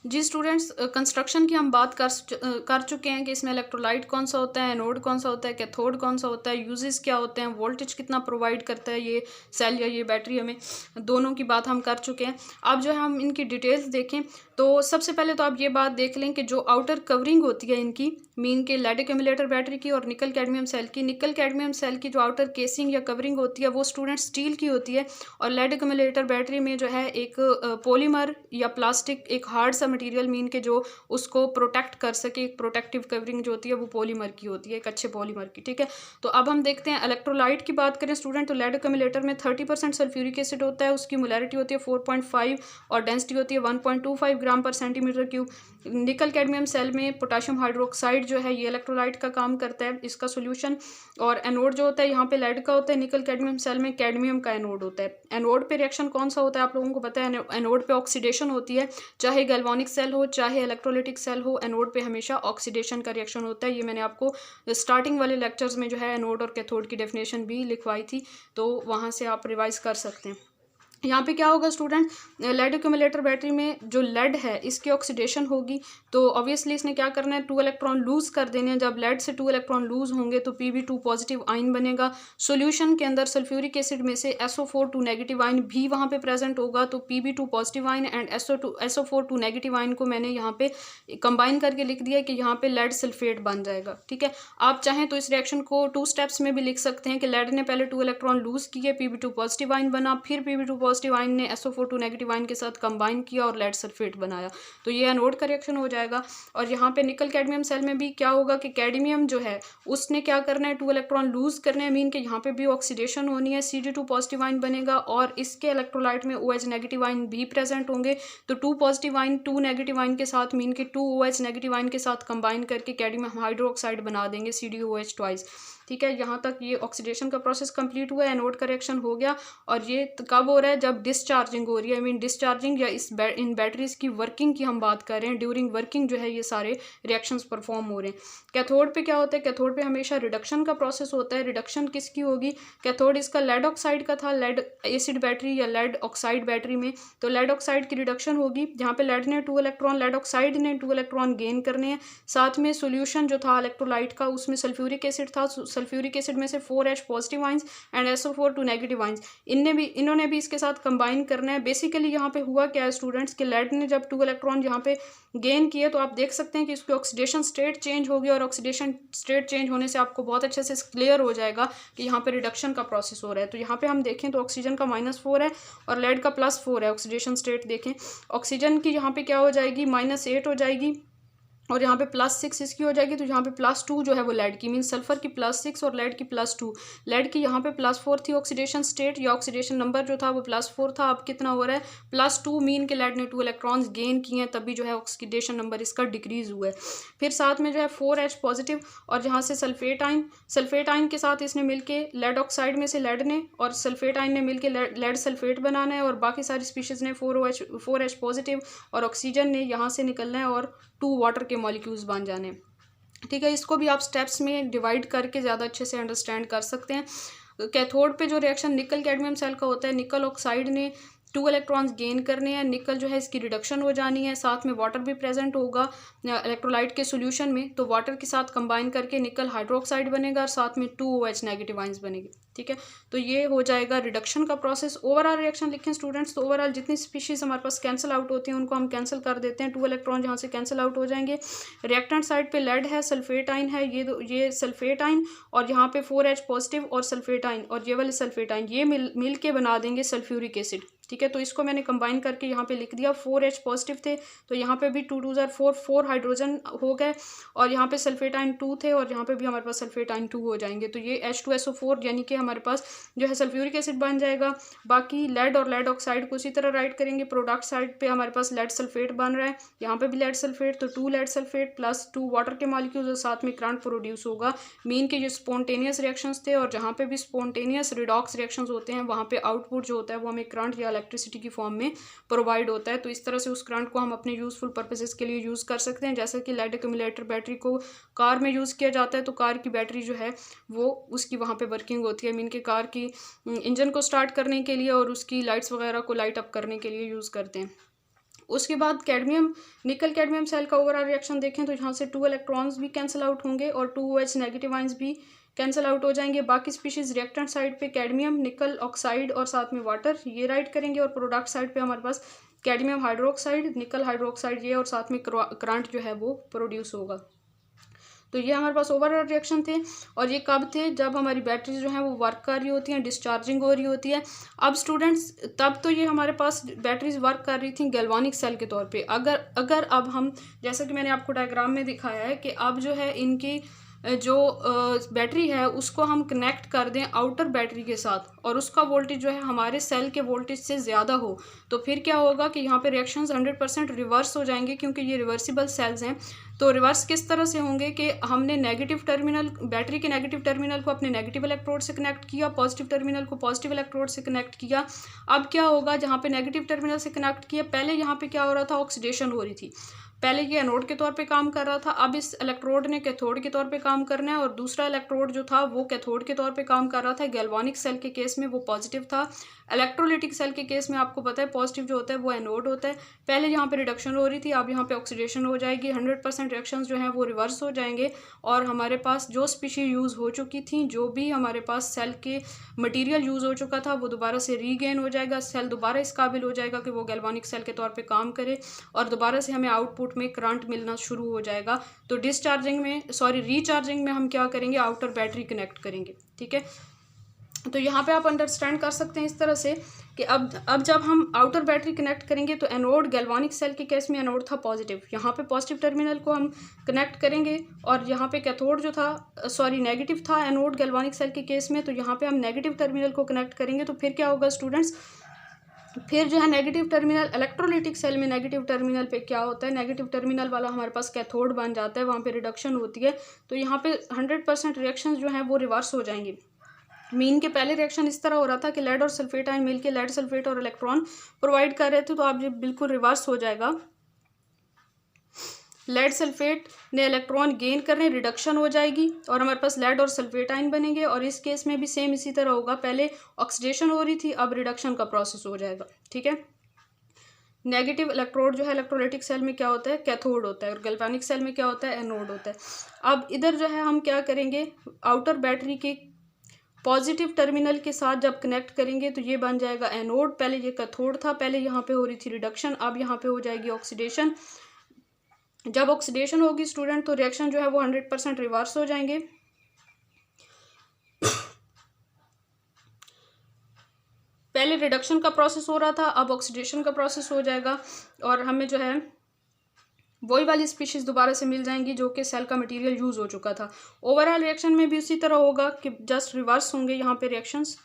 जी स्टूडेंट्स, कंस्ट्रक्शन की हम बात कर चुके हैं कि इसमें इलेक्ट्रोलाइट कौन सा होता है, एनोड कौन सा होता है, कैथोड कौन सा होता है, यूजेस क्या होते हैं, वोल्टेज कितना प्रोवाइड करता है ये सेल या ये बैटरी, हमें दोनों की बात हम कर चुके हैं। अब जो है हम इनकी डिटेल्स देखें तो सबसे पहले तो आप ये बात देख लें कि जो आउटर कवरिंग होती है इनकी, मीन के लेड एक्यूमुलेटर बैटरी की और निकल कैडमियम सेल की, निकल कैडमियम सेल की जो आउटर केसिंग या कवरिंग होती है वो स्टूडेंट स्टील की होती है और लेड एक्यूमुलेटर बैटरी में जो है एक पॉलीमर या प्लास्टिक, एक हार्ड सा मटेरियल, मीन के जो उसको प्रोटेक्ट कर सके, एक प्रोटेक्टिव कवरिंग जो होती है वो पॉलीमर की होती है, एक अच्छे पॉलीमर की। ठीक है, तो अब हम देखते हैं इलेक्ट्रोलाइट की बात करें स्टूडेंट, तो लेड एक्यूमुलेटर में 30% सल्फ्यूरिक एसिड होता है, उसकी मोलैरिटी होती है 4.5 और डेंसिटी होती है 1.25 ग्राम पर centimetre cube. Nickel cadmium cell में पोटेशियम हाइड्रोक्साइड जो है ये इलेक्ट्रोलाइट का काम करता है, इसका सोल्यूशन। और एनोड जो होता है यहाँ पे लेड का होता है, निकल कैडमियम सेल में कैडमियम का एनोड होता है। एनोड पे रिएक्शन कौन सा होता है आप लोगों को पता है, एनोड पे ऑक्सीडेशन होती है, चाहे गैल्वानिक सेल हो चाहे इलेक्ट्रोलाइटिक सेल हो, एनोड पे हमेशा ऑक्सीडेशन का रिएक्शन होता है। ये मैंने आपको स्टार्टिंग वाले लेक्चर्स में जो है एनोड और कैथोड की डेफिनेशन भी लिखवाई थी, तो वहाँ से आप रिवाइज कर सकते हैं। यहाँ पे क्या होगा स्टूडेंट, लेड एक्यूमुलेटर बैटरी में जो लेड है इसकी ऑक्सीडेशन होगी, तो ऑब्वियसली इसने क्या करना है, 2 इलेक्ट्रॉन लूज कर देने हैं। जब लेड से 2 इलेक्ट्रॉन लूज होंगे तो Pb2 पॉजिटिव आइन बनेगा। सॉल्यूशन के अंदर सल्फ्यूरिक एसिड में से SO4 2 नेगेटिव आइन भी वहाँ पे प्रेजेंट होगा, तो Pb2 positive ion and SO4 2 negative ion को मैंने यहाँ पे कंबाइन करके लिख दिया कि यहाँ पे लेड सल्फेट बन जाएगा। ठीक है, आप चाहें तो इस रिएक्शन को 2 स्टेप्स में भी लिख सकते हैं कि लेड ने पहले 2 इलेक्ट्रॉन लूज किए, Pb2 पॉजिटिव आइन बना, फिर Pb2 पॉजिटिव आइन ने SO4 2 नेगेटिव आइन के साथ कंबाइन किया और लेड सल्फेट बनाया, तो ये एनोड का रिएक्शन हो जाएगा। और यहाँ पे निकल कैडमियम सेल में भी क्या होगा कि कैडमियम जो है उसने क्या करना है, 2 इलेक्ट्रॉन लूज करने हैं, मीन के यहाँ पे भी ऑक्सीडेशन होनी है, Cd2 पॉजिटिव आइन बनेगा और इसके इलेक्ट्रोलाइट में OH नेगेटिव आइन भी प्रेजेंट होंगे, तो 2 पॉजिटिव आइन 2 नेगेटिव आइन के साथ मीन के 2 OH नेगेटिव आइन के साथ कंबाइन करके कैडमियम हाइड्रोक्साइड बना देंगे CdOH ट्वाइस। ठीक है, यहाँ तक ये ऑक्सीडेशन का प्रोसेस कंप्लीट हुआ, एनोड का रिएक्शन हो गया। और ये कब हो रहा है, जब डिस्चार्जिंग हो रही है, मीन डिस्चार्जिंग या इन बैटरीज की वर्किंग की हम बात कर रहे हैं, ड्यूरिंग वर्किंग जो है ये सारे रिएक्शंस परफॉर्म हो रहे हैं। कैथोड पे क्या होता है, कैथोड पे हमेशा रिडक्शन का प्रोसेस होता है। रिडक्शन किसकी होगी, कैथोड इसका लेड ऑक्साइड का था, लेड एसिड बैटरी या लेड ऑक्साइड बैटरी में, तो लेड ऑक्साइड की रिडक्शन होगी, जहाँ पे लेड ने 2 इलेक्ट्रॉन, लेड ऑक्साइड ने 2 इलेक्ट्रॉन गेन करने हैं। साथ में सोल्यूशन जो था इलेक्ट्रोलाइट का उसमें सल्फ्यूरिक एसिड था, सल्फ्यूरिक एसिड में से 4H positive ions and SO4 2 negative ions, इन्होंने भी इसके साथ कंबाइन करना है। बेसिकली यहाँ पे हुआ क्या है स्टूडेंट्स कि लेड ने जब 2 इलेक्ट्रॉन यहाँ पे गेन किए तो आप देख सकते हैं कि इसकी ऑक्सीडेशन स्टेट चेंज हो गया, और ऑक्सीडेशन स्टेट चेंज होने से आपको बहुत अच्छे से क्लियर हो जाएगा कि यहाँ पे रिडक्शन का प्रोसेस हो रहा है। तो यहाँ पे हम देखें तो ऑक्सीजन का -4 है और लेड का +4 है। ऑक्सीडेशन स्टेट देखें, ऑक्सीजन की यहाँ पे क्या हो जाएगी, -8 हो जाएगी, और यहाँ पे +6 इसकी हो जाएगी, तो यहाँ पे +2 जो है वो लेड की, मीन सल्फर की +6 और लेड की +2। लेड की यहाँ पे +4 थी ऑक्सीडेशन स्टेट, या ऑक्सीडेशन नंबर जो था वो +4 था, अब कितना हो रहा है +2, मीन के लेड ने 2 इलेक्ट्रॉन्स गेन किए हैं, तभी जो है ऑक्सीडेशन नंबर इसका डिक्रीज हुआ है। फिर साथ में जो है 4H पॉजिटिव, और जहाँ से सल्फेट आइन के साथ इसने मिलके लेड ऑक्साइड में से लेड ने और सल्फेट आइन ने मिलके लेड सल्फेट बनाना है, और बाकी सारी स्पीशीज ने 4H पॉजिटिव और ऑक्सीजन ने यहाँ से निकलना है और 2 वाटर के मॉलिक्यूल्स बन जाने। ठीक है, इसको भी आप स्टेप्स में डिवाइड करके ज़्यादा अच्छे से अंडरस्टैंड कर सकते हैं। कैथोड पे जो रिएक्शन निकल कैडमियम सेल का होता है, निकल ऑक्साइड ने 2 इलेक्ट्रॉन्स गेन करने हैं, निकल जो है इसकी रिडक्शन हो जानी है, साथ में वाटर भी प्रेजेंट होगा इलेक्ट्रोलाइट के सॉल्यूशन में, तो वाटर के साथ कंबाइन करके निकल हाइड्रोक्साइड बनेगा और साथ में 2 OH नेगेटिव आइंस बनेगी। ठीक है, तो ये हो जाएगा रिडक्शन का प्रोसेस। ओवरऑल रिएक्शन लिखें स्टूडेंट्स, तो ओवरऑल जितनी स्पीशीज हमारे पास कैंसिल आउट होती हैं उनको हम कैंसिल कर देते हैं, 2 इलेक्ट्रॉन जहाँ से कैंसिल आउट हो जाएंगे। रिएक्टेंट साइड पे लेड है, सल्फेट आइन है, ये सल्फेट आइन, और यहाँ पे 4H पॉजिटिव और सल्फेट आइन, और ये वाले सल्फेट आइन ये मिल के बना देंगे सल्फ्यूरिक एसिड। ठीक है, तो इसको मैंने कंबाइन करके यहाँ पे लिख दिया, 4H पॉजिटिव थे तो यहाँ पे भी 2 2 4 4 हाइड्रोजन हो गए, और यहाँ पे सल्फेट आइन 2 थे और यहाँ पे भी हमारे पास सल्फेट आइन 2 हो जाएंगे, तो ये H2SO4 यानी कि हमारे पास जो है सल्फ्यूरिक एसिड बन जाएगा। बाकी लेड और लेड ऑक्साइड को उसी तरह राइट करेंगे, प्रोडक्ट साइड पे हमारे पास लेड सल्फेट बन रहा है, यहाँ पे भी लेड सल्फेट, तो 2 लेड सल्फेट +2 वाटर के मॉलिक्यूल्स और साथ में करंट प्रोड्यूस होगा। मीन के ये स्पॉन्टेनियस रिएक्शंस थे, और जहाँ पे भी स्पॉन्टेनियस रिडॉक्स रिएक्शंस होते हैं वहाँ पे आउटपुट जो होता है वो हमें करंट या इलेक्ट्रिसिटी की फॉर्म में प्रोवाइड होता है, तो इस तरह से उस करंट को हम अपने यूजफुल पर्पसेस के लिए यूज़ कर सकते हैं। जैसे कि लेड एक्यूमुलेटर बैटरी को कार में यूज़ किया जाता है, तो कार की बैटरी जो है वो उसकी वहाँ पे वर्किंग होती है, मीन के कार की इंजन को स्टार्ट करने के लिए और उसकी लाइट्स वगैरह को लाइट अप करने के लिए यूज़ करते हैं। उसके बाद निकल कैडमियम सेल का ओवरऑल रिएक्शन देखें तो यहाँ से 2 इलेक्ट्रॉन्स भी कैंसिल आउट होंगे और 2 OH नेगेटिव आइंस भी कैंसिल आउट हो जाएंगे। बाकी स्पीशीज रिएक्टेंट साइड पे कैडमियम, निकल ऑक्साइड और साथ में वाटर ये राइट करेंगे, और प्रोडक्ट साइड पे हमारे पास कैडमियम हाइड्रोक्साइड, निकल हाइड्रोक्साइड ये, और साथ में करंट जो है वो प्रोड्यूस होगा। तो ये हमारे पास ओवरऑल रिएक्शन थे, और ये कब थे, जब हमारी बैटरीज जो हैं वो वर्क कर रही होती हैं, डिस्चार्जिंग हो रही होती है। अब स्टूडेंट्स तब तो ये हमारे पास बैटरीज वर्क कर रही थी गैल्वानिक सेल के तौर पे। अगर अब हम, जैसा कि मैंने आपको डायग्राम में दिखाया है कि अब जो है इनकी जो बैटरी है उसको हम कनेक्ट कर दें आउटर बैटरी के साथ, और उसका वोल्टेज जो है हमारे सेल के वोल्टेज से ज़्यादा हो, तो फिर क्या होगा कि यहाँ पे रिएक्शंस 100% रिवर्स हो जाएंगे, क्योंकि ये रिवर्सिबल सेल्स हैं। तो रिवर्स किस तरह से होंगे कि हमने नेगेटिव टर्मिनल, बैटरी के नेगेटिव टर्मिनल को अपने नेगेटिव इलेक्ट्रोड से कनेक्ट किया, पॉजिटिव टर्मिनल को पॉजिटिव इलेक्ट्रोड से कनेक्ट किया। अब क्या होगा, जहाँ पे नेगेटिव टर्मिनल से कनेक्ट किया, पहले यहाँ पे क्या हो रहा था, ऑक्सीडेशन हो रही थी। पहले ये एनोड के तौर पे काम कर रहा था, अब इस इलेक्ट्रोड ने कैथोड के तौर पे काम करना है, और दूसरा इलेक्ट्रोड जो था वो कैथोड के तौर पे काम कर रहा था। गैल्वानिक सेल के केस में वो पॉजिटिव था, इलेक्ट्रोलिटिक सेल के केस में आपको पता है पॉजिटिव जो होता है वो एनोड होता है। पहले यहाँ पे रिडक्शन हो रही थी, अब यहाँ पे ऑक्सीडेशन हो जाएगी, 100% रिएक्शन जो हैं वो रिवर्स हो जाएंगे, और हमारे पास जो स्पीशीज यूज़ हो चुकी थी, जो भी हमारे पास सेल के मटेरियल यूज़ हो चुका था, वो दोबारा से रीगेन हो जाएगा। सेल दोबारा इस काबिल हो जाएगा कि वो गैल्वानिक सेल के तौर पे काम करे, और दोबारा से हमें आउटपुट में करंट मिलना शुरू हो जाएगा। तो रिचार्जिंग में हम क्या करेंगे, आउटर बैटरी कनेक्ट करेंगे। ठीक है, तो यहाँ पे आप अंडरस्टैंड कर सकते हैं इस तरह से कि अब जब हम आउटर बैटरी कनेक्ट करेंगे तो एनोड गैल्वानिक सेल के केस में एनोड था पॉजिटिव, यहाँ पे पॉजिटिव टर्मिनल को हम कनेक्ट करेंगे, और यहाँ पे कैथोड जो था नेगेटिव था एनोड गैल्वानिक सेल के केस में, तो यहाँ पे हम नेगेटिव टर्मिनल को कनेक्ट करेंगे। तो फिर क्या होगा स्टूडेंट्स, फिर जो है नेगेटिव टर्मिनल इलेक्ट्रोलिटिक सेल में नेगेटिव टर्मिनल पे क्या होता है, नेगेटिव टर्मिनल वाला हमारे पास कैथोड बन जाता है, वहाँ पे रिडक्शन होती है, तो यहाँ पे 100% रिएक्शन जो है वो रिवर्स हो जाएंगे। मीन के पहले रिएक्शन इस तरह हो रहा था कि लेड और सल्फेट आयन मिलके लेड सल्फेट और इलेक्ट्रॉन प्रोवाइड कर रहे थे, तो अब ये बिल्कुल रिवर्स हो जाएगा। लेड सल्फेट ने इलेक्ट्रॉन गेन करने, रिडक्शन हो जाएगी, और हमारे पास लेड और सल्फेट आयन बनेंगे, और इस केस में भी सेम इसी तरह होगा, पहले ऑक्सीडेशन हो रही थी, अब रिडक्शन का प्रोसेस हो जाएगा। ठीक है, नेगेटिव इलेक्ट्रोड जो है इलेक्ट्रोलाइटिक सेल में क्या होता है, कैथोड होता है, और गैल्वेनिक सेल में क्या होता है, एनोड होता है। अब इधर जो है हम क्या करेंगे, आउटर बैटरी के पॉजिटिव टर्मिनल के साथ जब कनेक्ट करेंगे तो ये बन जाएगा एनोड, पहले ये कैथोड था, पहले यहाँ पे हो रही थी रिडक्शन, अब यहाँ पे हो जाएगी ऑक्सीडेशन। जब ऑक्सीडेशन होगी स्टूडेंट तो रिएक्शन जो है वो 100% रिवर्स हो जाएंगे। पहले रिडक्शन का प्रोसेस हो रहा था, अब ऑक्सीडेशन का प्रोसेस हो जाएगा, और हमें जो है वही वाली स्पीशीज दोबारा से मिल जाएंगी जो कि सेल का मटेरियल यूज हो चुका था। ओवरऑल रिएक्शन में भी उसी तरह होगा कि जस्ट रिवर्स होंगे यहाँ पे रिएक्शंस,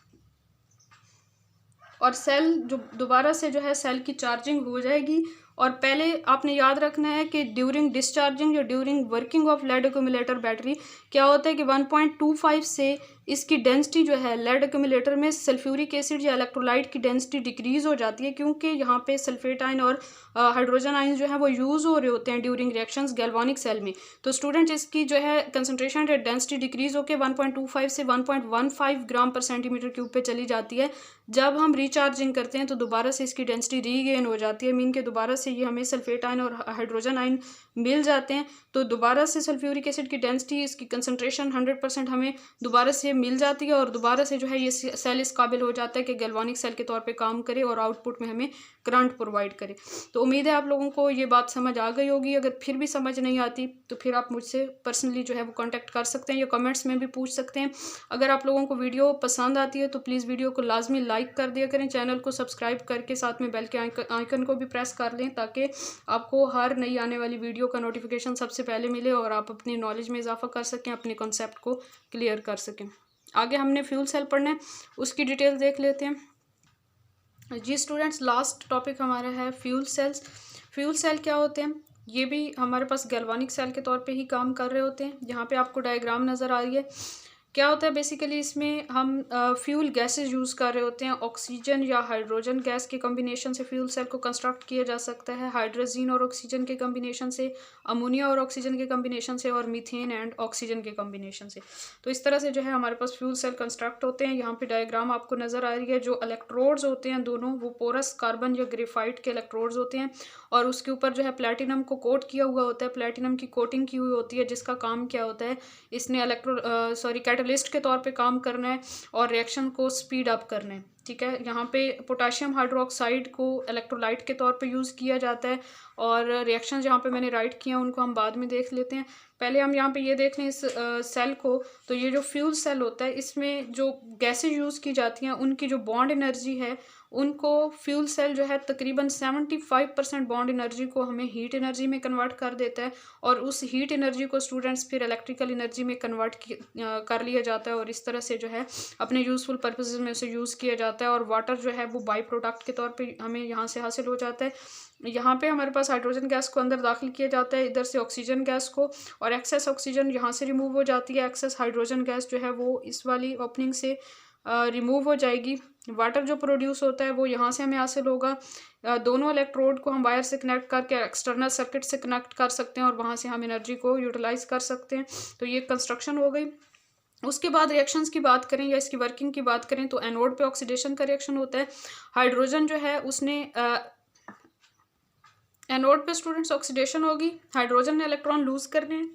और सेल जो दोबारा से जो है सेल की चार्जिंग हो जाएगी। और पहले आपने याद रखना है कि ड्यूरिंग डिस्चार्जिंग या during working of lead accumulator battery क्या होता है कि 1.25 से इसकी डेंसिटी जो है लेड एक्यूमुलेटर में सल्फ्यूरिक एसिड या इलेक्ट्रोलाइट की डेंसिटी डिक्रीज हो जाती है, क्योंकि यहाँ पे सल्फेट आयन और हाइड्रोजन आयन जो है वो यूज़ हो रहे होते हैं ड्यूरिंग रिएक्शंस गैल्वानिक सेल में। तो स्टूडेंट इसकी जो है कंसनट्रेशन या डेंसिटी डिक्रीज होकर 1.25 से 1.15 ग्राम पर सेंटीमीटर क्यूब पे चली जाती है। जब हम रिचार्जिंग करते हैं तो दोबारा से इसकी डेंसिटी रीगेन हो जाती है, मीन के दोबारा से ये हमें सल्फेट आयन और हाइड्रोजन आयन मिल जाते हैं, तो दोबारा से सल्फ्यूरिक एसिड की डेंसिटी इसकी कंसनट्रेशन 100% हमें दोबारा से मिल जाती है, और दोबारा से जो है ये सेल इस काबिल हो जाता है कि गैल्वानिक सेल के तौर पे काम करे और आउटपुट में हमें करंट प्रोवाइड करे। तो उम्मीद है आप लोगों को ये बात समझ आ गई होगी। अगर फिर भी समझ नहीं आती तो फिर आप मुझसे पर्सनली जो है वो कांटेक्ट कर सकते हैं या कमेंट्स में भी पूछ सकते हैं। अगर आप लोगों को वीडियो पसंद आती है तो प्लीज़ वीडियो को लाजमी लाइक कर दिया करें, चैनल को सब्सक्राइब करके साथ में बेल के आइकन को भी प्रेस कर लें ताकि आपको हर नई आने वाली वीडियो का नोटिफिकेशन सबसे पहले मिले और आप अपनी नॉलेज में इजाफा कर सकें, अपने कॉन्सेप्ट को क्लियर कर सकें। आगे हमने फ्यूल सेल पढ़ना है, उसकी डिटेल देख लेते हैं। जी स्टूडेंट्स, लास्ट टॉपिक हमारा है फ्यूल सेल्स। फ्यूल सेल क्या होते हैं, ये भी हमारे पास गैल्वानिक सेल के तौर पे ही काम कर रहे होते हैं। यहाँ पे आपको डायग्राम नज़र आ रही है। क्या होता है बेसिकली इसमें हम फ्यूल गैसेस यूज़ कर रहे होते हैं। ऑक्सीजन या हाइड्रोजन गैस के कम्बिनेशन से फ्यूल सेल को कंस्ट्रक्ट किया जा सकता है, हाइड्रोजन और ऑक्सीजन के कम्बिनेशन से, अमोनिया और ऑक्सीजन के कम्बिनेशन से, और मीथेन एंड ऑक्सीजन के कम्बिनेशन से। तो इस तरह से जो है हमारे पास फ्यूल सेल कंस्ट्रक्ट होते हैं। यहाँ पे डायग्राम आपको नज़र आ रही है। जो इलेक्ट्रोड्स होते हैं दोनों वो पोरस कार्बन या ग्रेफाइट के इलेक्ट्रोड्स होते हैं, और उसके ऊपर जो है प्लेटिनम को कोट किया हुआ होता है, प्लेटिनम की कोटिंग की हुई होती है, जिसका काम क्या होता है, इसने कैटलिस्ट के तौर पे काम करना है और रिएक्शन को स्पीड अप करना है। ठीक है, यहाँ पे पोटाशियम हाइड्रोक्साइड को इलेक्ट्रोलाइट के तौर पे यूज़ किया जाता है, और रिएक्शन जहाँ पे मैंने राइट किया उनको हम बाद में देख लेते हैं। पहले हम यहाँ पे ये देख लें इस सेल को। तो ये जो फ्यूल सेल होता है इसमें जो गैसेज यूज़ की जाती हैं उनकी जो बॉन्ड एनर्जी है उनको फ्यूल सेल जो है तकरीबन 75% बॉन्ड एनर्जी को हमें हीट एनर्जी में कन्वर्ट कर देता है, और उस हीट एनर्जी को स्टूडेंट्स फिर इलेक्ट्रिकल एनर्जी में कन्वर्ट कर लिया जाता है, और इस तरह से जो है अपने यूज़फुल पर्पसेस में उसे यूज़ किया जाता है। और वाटर जो है वो बाई प्रोडक्ट के तौर पे हमें यहाँ से हासिल हो जाता है। यहाँ पे हमारे पास हाइड्रोजन गैस को अंदर दाखिल किया जाता है, इधर से ऑक्सीजन गैस को, और एक्सेस ऑक्सीजन यहाँ से रिमूव हो जाती है। एक्सेस हाइड्रोजन गैस जो है वो इस वाली ओपनिंग से रिमूव हो जाएगी। वाटर जो प्रोड्यूस होता है वो यहाँ से हमें हासिल होगा। दोनों इलेक्ट्रोड को हम वायर से कनेक्ट करके एक्सटर्नल सर्किट से कनेक्ट कर सकते हैं और वहाँ से हम एनर्जी को यूटिलाइज कर सकते हैं। तो ये कंस्ट्रक्शन हो गई। उसके बाद रिएक्शंस की बात करें या इसकी वर्किंग की बात करें तो एनोड पे ऑक्सीडेशन का रिएक्शन होता है। हाइड्रोजन जो है उसने एनोड पे स्टूडेंट्स ऑक्सीडेशन होगी, हाइड्रोजन ने इलेक्ट्रॉन लूज करने हैं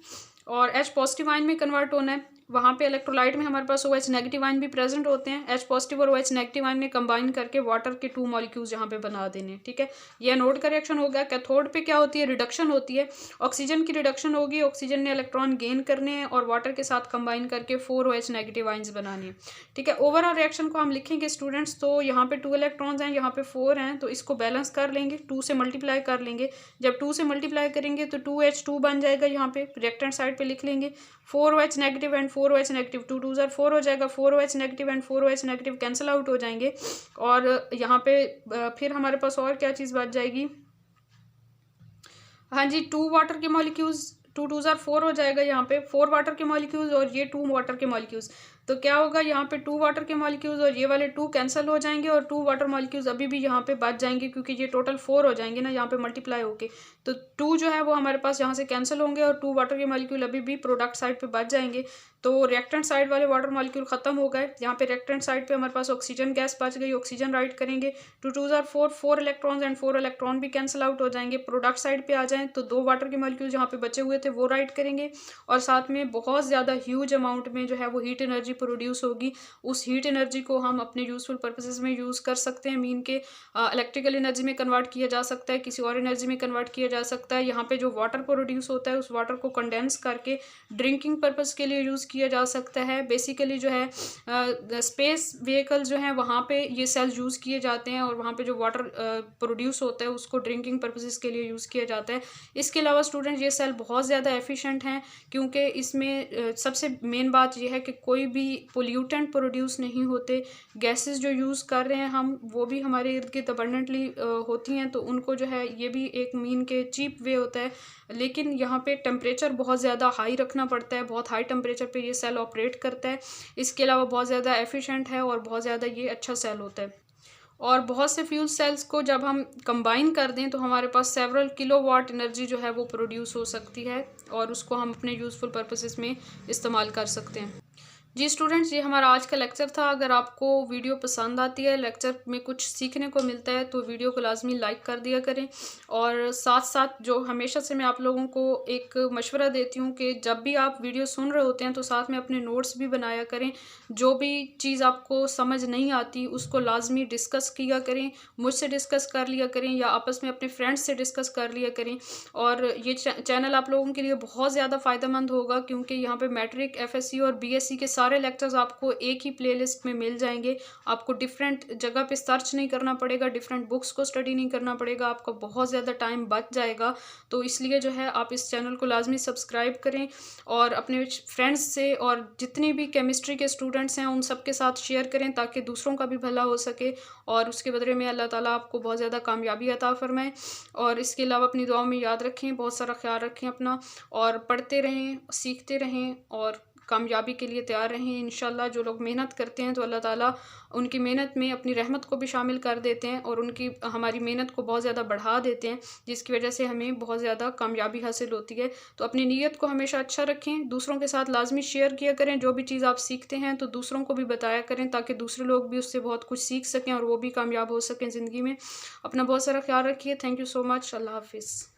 और H पॉजिटिव आयन में कन्वर्ट होना है। वहाँ पे इलेक्ट्रोलाइट में हमारे पास OH नेगेटिव आयन भी प्रेजेंट होते हैं। H पॉजिटिव और OH नेगेटिव आयन ने कंबाइन करके वाटर के 2 मॉलिक्यूल्स यहाँ पे बना देने हैं। ठीक है, ये एनोड का रिएक्शन हो गया। कैथोड पे क्या होती है, रिडक्शन होती है। ऑक्सीजन की रिडक्शन होगी, ऑक्सीजन ने इलेक्ट्रॉन गेन करने हैं और वाटर के साथ कंबाइन करके 4 OH नेगेटिव आयन्स बनाने हैं। ठीक है, ओवरऑल रिएक्शन को हम लिखेंगे स्टूडेंट्स, तो यहाँ पे 2 इलेक्ट्रॉन्स हैं, यहाँ पे 4 हैं, तो इसको बैलेंस कर लेंगे, 2 से मल्टीप्लाई कर लेंगे। जब 2 से मल्टीप्लाई करेंगे तो 2H2 बन जाएगा। यहाँ पे रिएक्टेंट साइड पे लिख लेंगे 4OH negative and 4OH negative, 2 2 4 हो जाएगा। 4OH negative and 4OH negative cancel out हो जाएंगे और यहाँ पे फिर हमारे पास और क्या चीज़ बच जाएगी, हाँ जी, 2 वाटर के मॉलिक्यूल्स, 2 2 4 हो जाएगा। यहाँ पे 4 वाटर के मॉलिक्यूल्स और ये 2 वाटर के मॉलिक्यूल्स, तो क्या होगा, यहाँ पे 2 वाटर के मॉलिक्यूल्स और ये वाले 2 कैंसिल हो जाएंगे और 2 वाटर मॉलिक्यूल्स अभी भी यहाँ पे बच जाएंगे क्योंकि ये टोटल 4 हो जाएंगे ना यहाँ पे मल्टीप्लाई होके। तो 2 जो है वो हमारे पास यहाँ से कैंसिल होंगे और 2 वाटर के मॉलिक्यूल अभी भी प्रोडक्ट साइड पे बच जाएंगे। तो रिएक्टेंट साइड वाले वाटर मॉलिक्यूल खत्म हो गए। यहाँ पे रिएक्टेंट साइड पे हमारे पास ऑक्सीजन गैस बच गई, ऑक्सीजन राइट करेंगे। 2 2 4 4 इलेक्ट्रॉन्स एंड 4 इलेक्ट्रॉन भी कैंसिल आउट हो जाएंगे। प्रोडक्ट साइड पे आ जाएं तो 2 वाटर के मॉलिक्यूल जहाँ पे बचे हुए थे वो राइट करेंगे और साथ में बहुत ज़्यादा ह्यूज अमाउंट में जो है वो हीट एनर्जी प्रोड्यूस होगी। उस हीट एनर्जी को हम अपने यूजफुल पर्पसेस में यूज़ कर सकते हैं। मीन के इलेक्ट्रिकल एनर्जी में कन्वर्ट किया जा सकता है, किसी और एनर्जी में कन्वर्ट किया जा सकता है। यहाँ पे जो वाटर प्रोड्यूस होता है उस वाटर को कंडेंस करके ड्रिंकिंग पर्पस के लिए यूज़ किया जा सकता है। बेसिकली जो है स्पेस व्हीकल जो है वहाँ पे ये सेल यूज़ किए जाते हैं और वहाँ पे जो वाटर प्रोड्यूस होता है उसको ड्रिंकिंग पर्पसेस के लिए यूज़ किया जाता है। इसके अलावा स्टूडेंट ये सेल बहुत ज़्यादा एफिशिएंट हैं क्योंकि इसमें सबसे मेन बात यह है कि कोई भी पोल्यूटेंट प्रोड्यूस नहीं होते। गैसेस जो यूज़ कर रहे हैं हम वो भी हमारे इर्द गिर्द अबंडेंटली होती हैं, तो उनको जो है ये भी एक मीन के चीप वे होता है। लेकिन यहाँ पे टेम्परेचर बहुत ज़्यादा हाई रखना पड़ता है, बहुत हाई टेम्परेचर पे ये सेल ऑपरेट करता है। इसके अलावा बहुत ज़्यादा एफिशिएंट है और बहुत ज़्यादा ये अच्छा सेल होता है। और बहुत से फ्यूल सेल्स को जब हम कंबाइन कर दें तो हमारे पास सेवरल किलोवाट एनर्जी जो है वो प्रोड्यूस हो सकती है और उसको हम अपने यूज़फुल पर्पसेस में इस्तेमाल कर सकते हैं। जी स्टूडेंट्स, ये हमारा आज का लेक्चर था। अगर आपको वीडियो पसंद आती है, लेक्चर में कुछ सीखने को मिलता है, तो वीडियो को लाजमी लाइक कर दिया करें। और साथ साथ जो हमेशा से मैं आप लोगों को एक मशवरा देती हूँ कि जब भी आप वीडियो सुन रहे होते हैं तो साथ में अपने नोट्स भी बनाया करें। जो भी चीज़ आपको समझ नहीं आती उसको लाजमी डिस्कस किया करें, मुझसे डिस्कस कर लिया करें या आपस में अपने फ्रेंड्स से डिस्कस कर लिया करें। और ये चैनल आप लोगों के लिए बहुत ज़्यादा फ़ायदेमंद होगा क्योंकि यहाँ पे मैट्रिक, FSC और BSc के सारे लेक्चर्स आपको एक ही प्लेलिस्ट में मिल जाएंगे। आपको डिफरेंट जगह पे सर्च नहीं करना पड़ेगा, डिफरेंट बुक्स को स्टडी नहीं करना पड़ेगा, आपका बहुत ज़्यादा टाइम बच जाएगा। तो इसलिए जो है आप इस चैनल को लाजमी सब्सक्राइब करें और अपने फ्रेंड्स से और जितने भी केमिस्ट्री के स्टूडेंट्स हैं उन सब के साथ शेयर करें ताकि दूसरों का भी भला हो सके और उसके बदले में अल्लाह ताला आपको बहुत ज़्यादा कामयाबी अता फरमाए। और इसके अलावा अपनी दुआओं में याद रखें, बहुत सारा ख्याल रखें अपना और पढ़ते रहें, सीखते रहें और कामयाबी के लिए तैयार रहें। इंशाल्लाह जो लोग मेहनत करते हैं तो अल्लाह ताला उनकी मेहनत में अपनी रहमत को भी शामिल कर देते हैं और उनकी हमारी मेहनत को बहुत ज़्यादा बढ़ा देते हैं, जिसकी वजह से हमें बहुत ज़्यादा कामयाबी हासिल होती है। तो अपनी नीयत को हमेशा अच्छा रखें, दूसरों के साथ लाजमी शेयर किया करें। जो भी चीज़ आप सीखते हैं तो दूसरों को भी बताया करें ताकि दूसरे लोग भी उससे बहुत कुछ सीख सकें और वो भी कामयाब हो सकें ज़िंदगी में। अपना बहुत सारा ख्याल रखिए। Thank you so much. अल्लाह हाफिज़।